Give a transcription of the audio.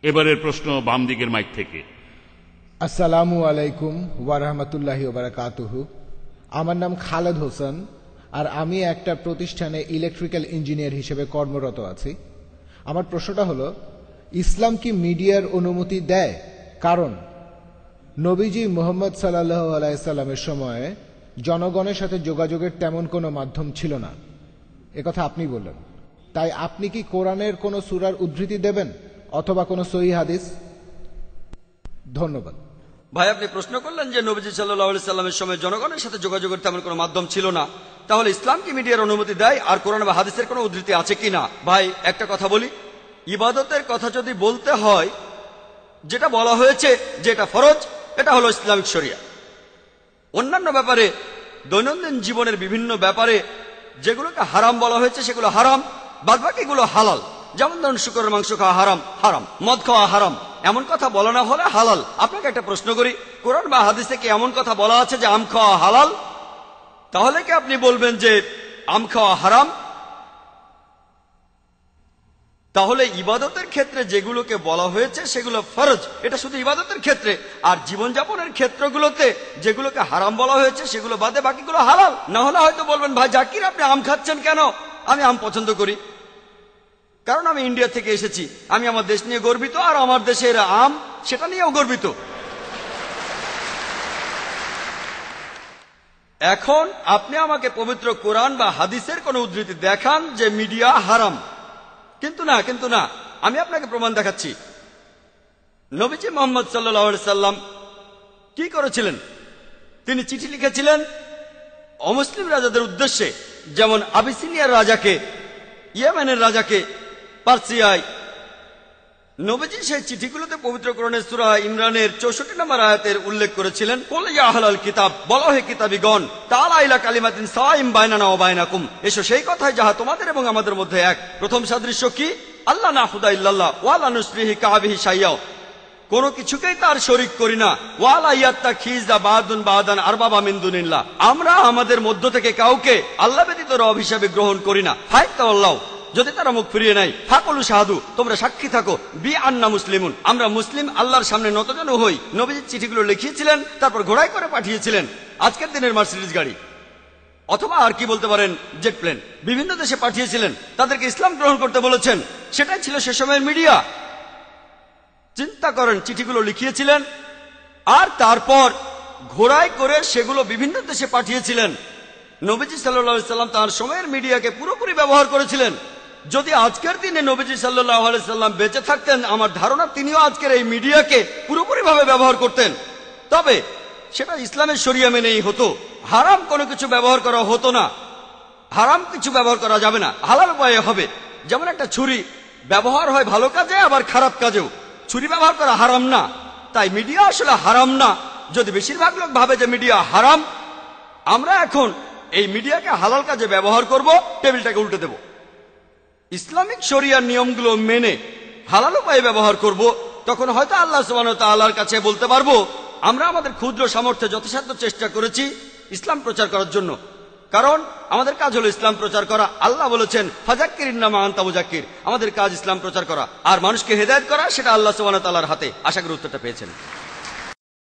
এবারের প্রশ্ন বাম দিকের মাইক থেকে। আসসালামু আলাইকুম ওয়া রাহমাতুল্লাহি ওয়া বারাকাতুহু। আমার নাম খালেদ হোসেন, আর আমি একটা প্রতিষ্ঠানে ইলেকট্রিক্যাল ইঞ্জিনিয়ার হিসেবে কর্মরত আছি। আমার প্রশ্নটা হলো, ইসলাম কি মিডিয়ার অনুমতি দেয়? কারণ নবীজি মুহাম্মদ সাল্লাল্লাহু আলাইহি সাল্লামের সময়ে জনগণের সাথে যোগাযোগের তেমন কোনো মাধ্যম ছিল না, একথা আপনি বললেন। তাই আপনি কি কোরআনের কোনো সূরার উদ্ধৃতি দেবেন অথবা কোনো সহিহ হাদিস? ধন্যবাদ। ভাই, আপনি প্রশ্ন করলেন যে নবীজি সাল্লাল্লাহু আলাইহি সাল্লামের সময় জনগণের সাথে যোগাযোগের তেমন কোনো মাধ্যম ছিল না, তাহলে ইসলাম কি মিডিয়ার অনুমতি দেয় আর কোরআন বা হাদিসের কোনো উদ্ধৃতি আছে কিনা? ভাই, একটা কথা বলি, ইবাদতের কথা যদি বলতে হয়, যেটা বলা হয়েছে যে এটা ফরজ, এটা হলো ইসলামিক শরিয়া। অন্যান্য ব্যাপারে, দৈনন্দিন জীবনের বিভিন্ন ব্যাপারে যেগুলোকে হারাম বলা হয়েছে সেগুলো হারাম, বাদবাকিগুলো হালাল। যেমন ধরুন, শুকরের মাংস খাওয়া হারাম, হারাম। মদ খাওয়া হারাম, এমন কথা বলা না হলে হালাল। আপনাকে একটা প্রশ্ন করি, কোরআন বা হাদিসে কি এমন কথা বলা আছে যে আম খাওয়া হালাল? তাহলে কি আপনি বলবেন যে আম খাওয়া হারাম? তাহলে ইবাদতের ক্ষেত্রে যেগুলোকে বলা হয়েছে সেগুলো ফরজ, এটা শুধু ইবাদতের ক্ষেত্রে। আর জীবনযাপনের ক্ষেত্রগুলোতে যেগুলোকে হারাম বলা হয়েছে সেগুলো বাদে বাকিগুলো হালাল। না হলে হয়তো বলবেন, ভাই জাকির, আপনি আম খাচ্ছেন কেন? আমি আম পছন্দ করি, কারণ আমি ইন্ডিয়া থেকে এসেছি, আমি আমার দেশ নিয়ে গর্বিত, আর আমার দেশের আম সেটা নিয়েও গর্বিত। এখন আপনি আমাকে পবিত্র কোরআন বা হাদিসের কোন উদ্ধৃতি দেখান যে মিডিয়া হারাম। কিন্তু না, আমি আপনাকে প্রমাণ দেখাচ্ছি। নবীজি মুহাম্মদ সাল্লাল্লাহু আলাইহি সাল্লাম কি করেছিলেন? তিনি চিঠি লিখেছিলেন অমুসলিম রাজাদের উদ্দেশ্যে, যেমন আবিসিনিয়ার রাজাকে, ইয়েমেনের রাজাকে, পার্সিয়ায়। নবীজি সেই চিঠিগুলোতে পবিত্র কোরআনের সূরা ইমরানের 64 নম্বর আয়াতের উল্লেখ করেছিলেন, কুল ইয়া আহলাল কিতাব, বলা হে কিতাবীগণ, তাআলা ইলা কালিমাতিন সাওয়াইন বাইনানা ওয়া বাইনাকুম, এসো সেই কথায় যাহা তোমাদের এবং আমাদের মধ্যে এক। প্রথম সাদৃশ্য কি? আল্লাহ নাহুদা ইল্লাল্লাহ ওয়া লা নুশরিহি কাবিহি শাইয়া, কোনো কিছুকেই তার শরীক করি না। ওয়া লা ইয়াত্তাখিযা বাদুন বাদান আরবাবা মিন দুনিল্লাহ, আমরা আমাদের মধ্য থেকে কাউকে আল্লাহ ব্যতীত রব হিসাবে গ্রহণ করি না। ফায়াতাল্লাহ, যদি তারা মুখ ফিরিয়ে নেয়, ফাকুলু শাহাদু, তোমরা সাক্ষী থাকো, বি আন্না মুসলিমুন, আমরা মুসলিম, আল্লাহর সামনে নতজানু হই। নবীজি চিঠিগুলো লিখিয়েছিলেন, তারপর ঘোড়ায় করে পাঠিয়েছিলেন, আজকের দিনের মার্সিডিজ গাড়ি, অথবা আর কি বলতে পারেন, জেট প্লেন। বিভিন্ন দেশে পাঠিয়েছিলেন, তাদেরকে ইসলাম গ্রহণ করতে বলেছেন। সেটাই ছিল সে সময়ের মিডিয়া। চিন্তা করেন, চিঠিগুলো লিখিয়েছিলেন আর তারপর ঘোড়ায় করে সেগুলো বিভিন্ন দেশে পাঠিয়েছিলেন। নবীজি সাল্লাল্লাহু আলাইহি সাল্লাম তার সময়ের মিডিয়াকে পুরোপুরি ব্যবহার করেছিলেন। যদি আজকের দিনে নবীজি সাল্লাল্লাহু আলাইহি সাল্লাম বেঁচে থাকতেন, আমার ধারণা তিনিও আজকের এই মিডিয়াকে পুরোপুরিভাবে ব্যবহার করতেন। তবে সেটা ইসলামের শরিয়া মেনেই হতো, হারাম কোনো কিছু ব্যবহার করা হতো না। হারাম কিছু ব্যবহার করা যাবে না, হালাল উপায়ে হবে। যেমন একটা ছুরি ব্যবহার হয় ভালো কাজে, আবার খারাপ কাজেও। ছুরি ব্যবহার করা হারাম না, তাই মিডিয়া আসলে হারাম না। যদি বেশিরভাগ লোক ভাবে যে মিডিয়া হারাম, আমরা এখন এই মিডিয়াকে হালাল কাজে ব্যবহার করব, টেবিলটাকে উল্টে দেব। ইসলামিক শরিয়ার নিয়মগুলো মেনে হালাল উপায়ে ব্যবহার করব, তখন হয়তো আল্লাহ সুবহানাহু ওয়া তাআলার কাছে বলতে পারবো, আমরা আমাদের ক্ষুদ্র সামর্থ্যে যথাসাধ্য চেষ্টা করেছি ইসলাম প্রচার করার জন্য। কারণ আমাদের কাজ হলো ইসলাম প্রচার করা। আল্লাহ বলেছেন, ফাযাক্কির ইন্নামা আনতা মুযাক্কির, আমাদের কাজ ইসলাম প্রচার করা, আর মানুষকে হেদায়েত করা সেটা আল্লাহ সুবহানাহু ওয়া তাআলার হাতে। আশা করি উত্তরটা পেয়েছেন।